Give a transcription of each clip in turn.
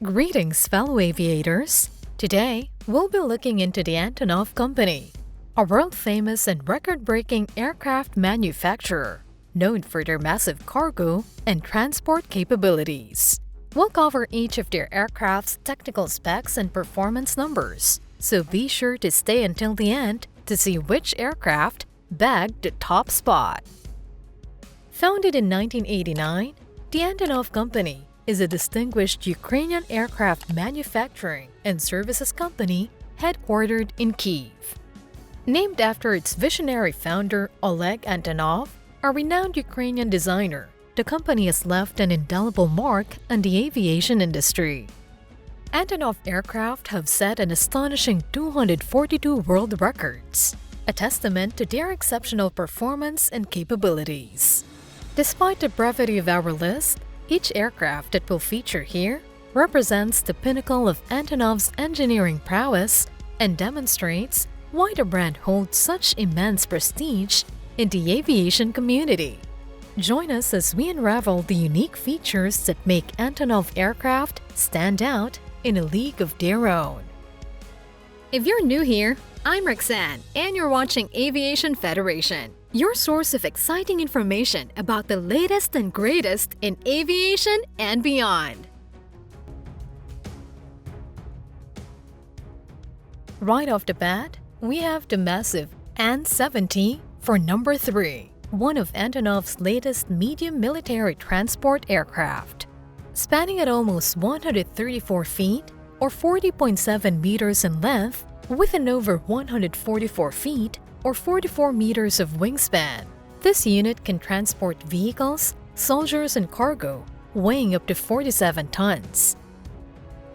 Greetings, fellow aviators! Today, we'll be looking into the Antonov Company, a world-famous and record-breaking aircraft manufacturer known for their massive cargo and transport capabilities. We'll cover each of their aircraft's technical specs and performance numbers, so be sure to stay until the end to see which aircraft bagged the top spot. Founded in 1989, the Antonov Company is a distinguished Ukrainian aircraft manufacturing and services company headquartered in Kyiv. Named after its visionary founder Oleg Antonov, a renowned Ukrainian designer, the company has left an indelible mark on the aviation industry. Antonov aircraft have set an astonishing 242 world records, a testament to their exceptional performance and capabilities. Despite the brevity of our list, each aircraft that we'll feature here represents the pinnacle of Antonov's engineering prowess and demonstrates why the brand holds such immense prestige in the aviation community. Join us as we unravel the unique features that make Antonov aircraft stand out in a league of their own. If you're new here, I'm Roxanne, and you're watching Aviation Federation, your source of exciting information about the latest and greatest in aviation and beyond. Right off the bat, we have the massive N225 for number 3, one of Antonov's latest medium military transport aircraft. Spanning at almost 134 feet or 40.7 meters in length, with an over 144 feet or 44 meters of wingspan, this unit can transport vehicles, soldiers, and cargo weighing up to 47 tons.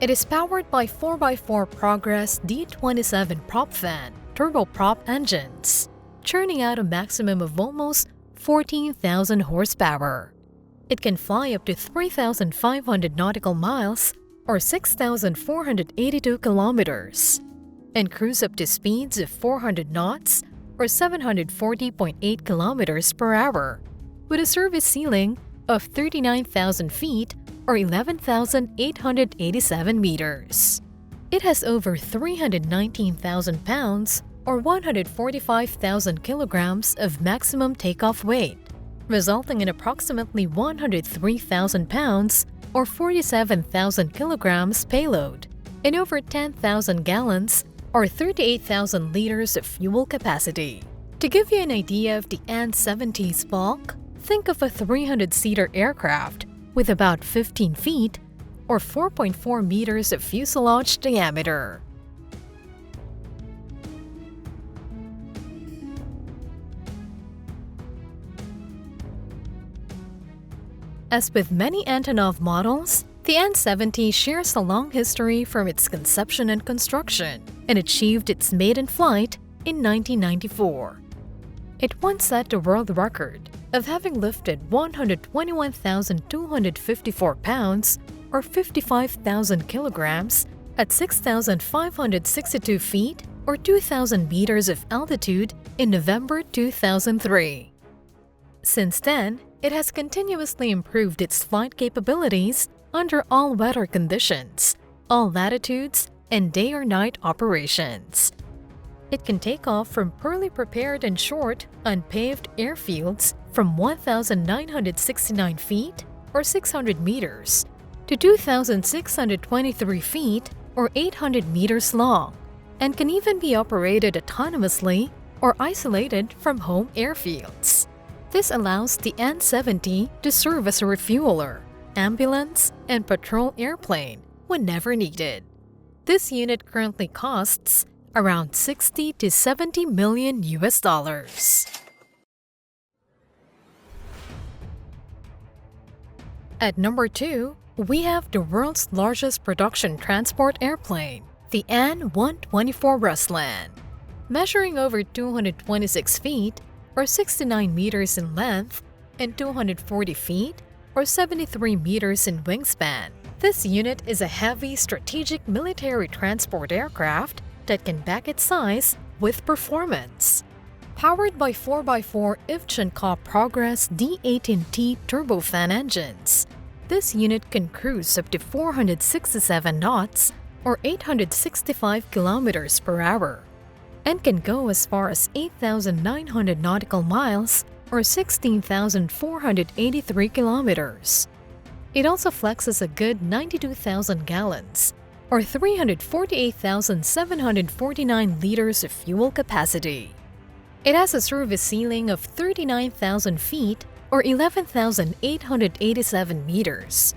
It is powered by 4x4 Progress D27 prop fan turboprop engines, churning out a maximum of almost 14,000 horsepower. It can fly up to 3,500 nautical miles or 6,482 kilometers and cruise up to speeds of 400 knots or 740.8 kilometers per hour, with a service ceiling of 39,000 feet or 11,887 meters. It has over 319,000 pounds or 145,000 kilograms of maximum takeoff weight, resulting in approximately 103,000 pounds or 47,000 kilograms payload and over 10,000 gallons or 38,000 liters of fuel capacity. To give you an idea of the N225's bulk, think of a 300-seater aircraft with about 15 feet or 4.4 meters of fuselage diameter. As with many Antonov models, the N225 shares a long history from its conception and construction and achieved its maiden flight in 1994. It once set the world record of having lifted 121,254 pounds or 55,000 kilograms at 6,562 feet or 2,000 meters of altitude in November 2003. Since then, it has continuously improved its flight capabilities under all weather conditions, all latitudes, and day or night operations. It can take off from poorly prepared and short, unpaved airfields from 1,969 feet or 600 meters to 2,623 feet or 800 meters long, and can even be operated autonomously or isolated from home airfields. This allows the N225 to serve as a refueler, ambulance, and patrol airplane whenever needed. This unit currently costs around 60 to 70 million US dollars. At number 2, we have the world's largest production transport airplane, the N225 Ruslan. Measuring over 226 feet or 69 meters in length and 240 feet or 73 meters in wingspan, this unit is a heavy strategic military transport aircraft that can back its size with performance. Powered by 4x4 Ivchenko Progress D18T turbofan engines, This unit can cruise up to 467 knots or 865 kilometers per hour and can go as far as 8,900 nautical miles or 16,483 kilometers. It also flexes a good 92,000 gallons or 348,749 liters of fuel capacity. It has a service ceiling of 39,000 feet or 11,887 meters,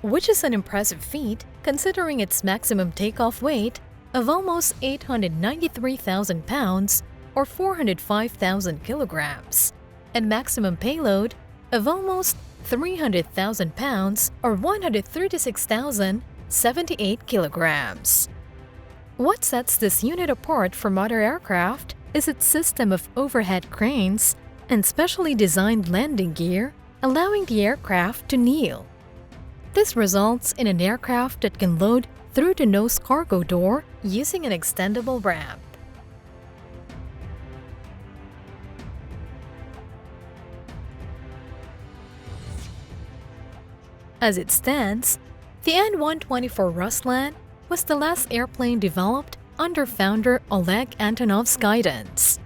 which is an impressive feat considering its maximum takeoff weight of almost 893,000 pounds or 405,000 kilograms and maximum payload of almost 300,000 pounds or 136,078 kilograms. What sets this unit apart from other aircraft is its system of overhead cranes and specially designed landing gear, allowing the aircraft to kneel. This results in an aircraft that can load through the nose cargo door using an extendable ramp. As it stands, the N225 Ruslan was the last airplane developed under founder Oleg Antonov's guidance.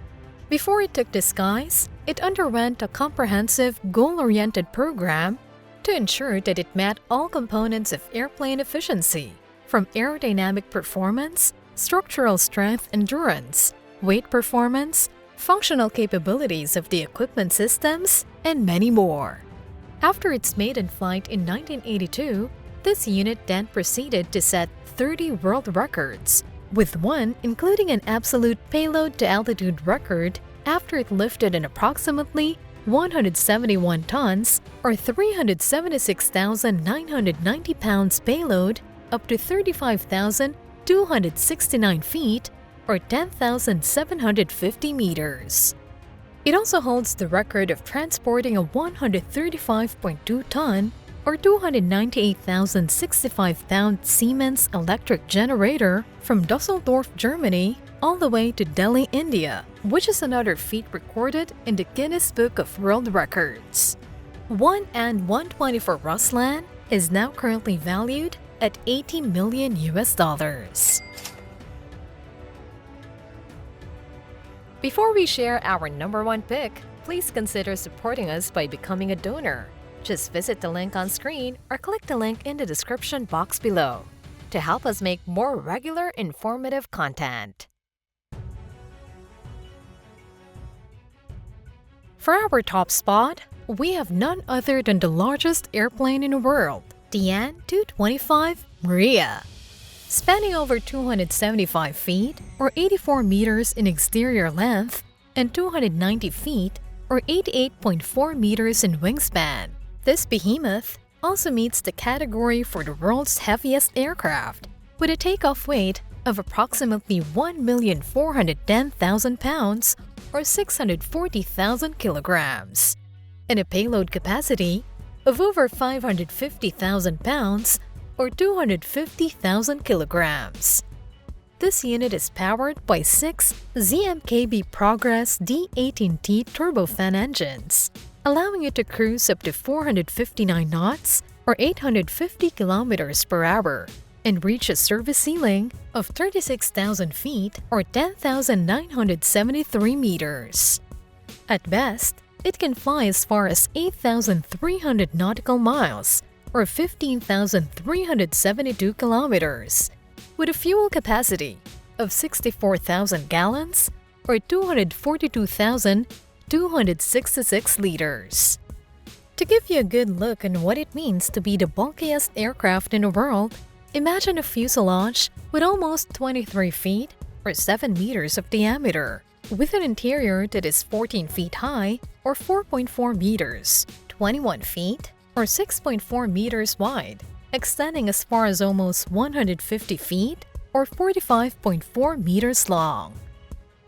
Before it took the skies, it underwent a comprehensive, goal-oriented program to ensure that it met all components of airplane efficiency, from aerodynamic performance, structural strength, endurance, weight performance, functional capabilities of the equipment systems, and many more. After its maiden flight in 1982, this unit then proceeded to set 30 world records, with one including an absolute payload-to-altitude record after it lifted an approximately 171 tons or 376,990 pounds payload up to 35,269 feet or 10,750 meters. It also holds the record of transporting a 135.2-ton or 298,065-pound Siemens electric generator from Dusseldorf, Germany, all the way to Delhi, India, which is another feat recorded in the Guinness Book of World Records. One N225 Ruslan is now currently valued at $80 million. Before we share our number one pick, please consider supporting us by becoming a donor. Just visit the link on screen or click the link in the description box below to help us make more regular, informative content. For our top spot, we have none other than the largest airplane in the world, the N225 Maria. Spanning over 275 feet or 84 meters in exterior length and 290 feet or 88.4 meters in wingspan, this behemoth also meets the category for the world's heaviest aircraft, with a takeoff weight of approximately 1,410,000 pounds or 640,000 kilograms, and a payload capacity of over 550,000 pounds or 250,000 kilograms. This unit is powered by 6 ZMKB Progress D18T turbofan engines, allowing it to cruise up to 459 knots or 850 kilometers per hour and reach a service ceiling of 36,000 feet or 10,973 meters. At best, it can fly as far as 8,300 nautical miles or 15,372 kilometers, with a fuel capacity of 64,000 gallons or 242,266 liters. To give you a good look on what it means to be the bulkiest aircraft in the world, imagine a fuselage with almost 23 feet or 7 meters of diameter, with an interior that is 14 feet high or 4.4 meters, 21 feet or 6.4 meters wide, extending as far as almost 150 feet or 45.4 meters long.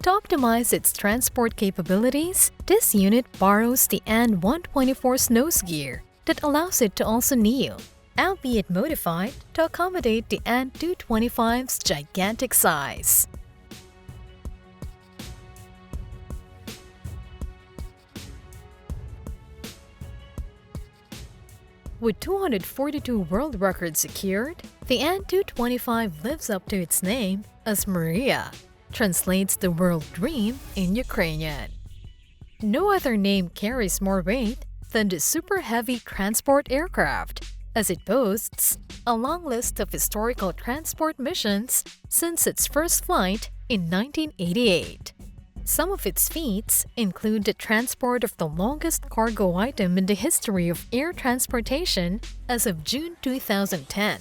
To optimize its transport capabilities, this unit borrows the N225's nose gear that allows it to also kneel, albeit modified to accommodate the N225's gigantic size. With 242 world records secured, the N225 lives up to its name as Maria, translates the world dream in Ukrainian. No other name carries more weight than the super heavy transport aircraft, as it boasts a long list of historical transport missions since its first flight in 1988. Some of its feats include the transport of the longest cargo item in the history of air transportation as of June 2010,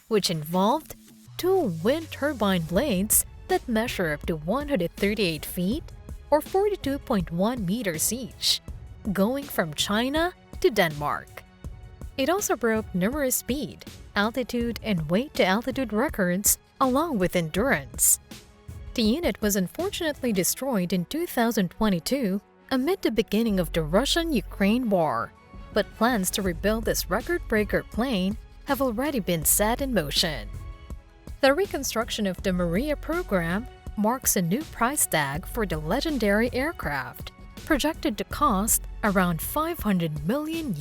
which involved 2 wind turbine blades that measure up to 138 feet or 42.1 meters each, going from China to Denmark. It also broke numerous speed, altitude, and weight-to-altitude records, along with endurance. The unit was unfortunately destroyed in 2022 amid the beginning of the Russian-Ukraine war, but plans to rebuild this record-breaker plane have already been set in motion. The reconstruction of the Maria program marks a new price tag for the legendary aircraft, projected to cost around $500 million.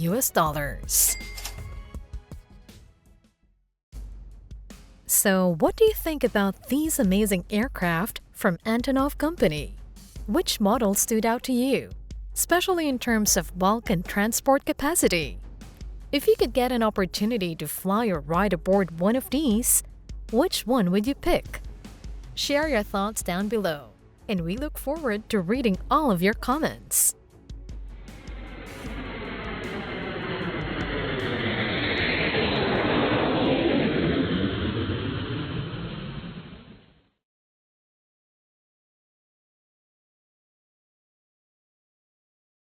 So, what do you think about these amazing aircraft from Antonov Company? Which model stood out to you, especially in terms of bulk and transport capacity? If you could get an opportunity to fly or ride aboard one of these, which one would you pick? Share your thoughts down below, and we look forward to reading all of your comments.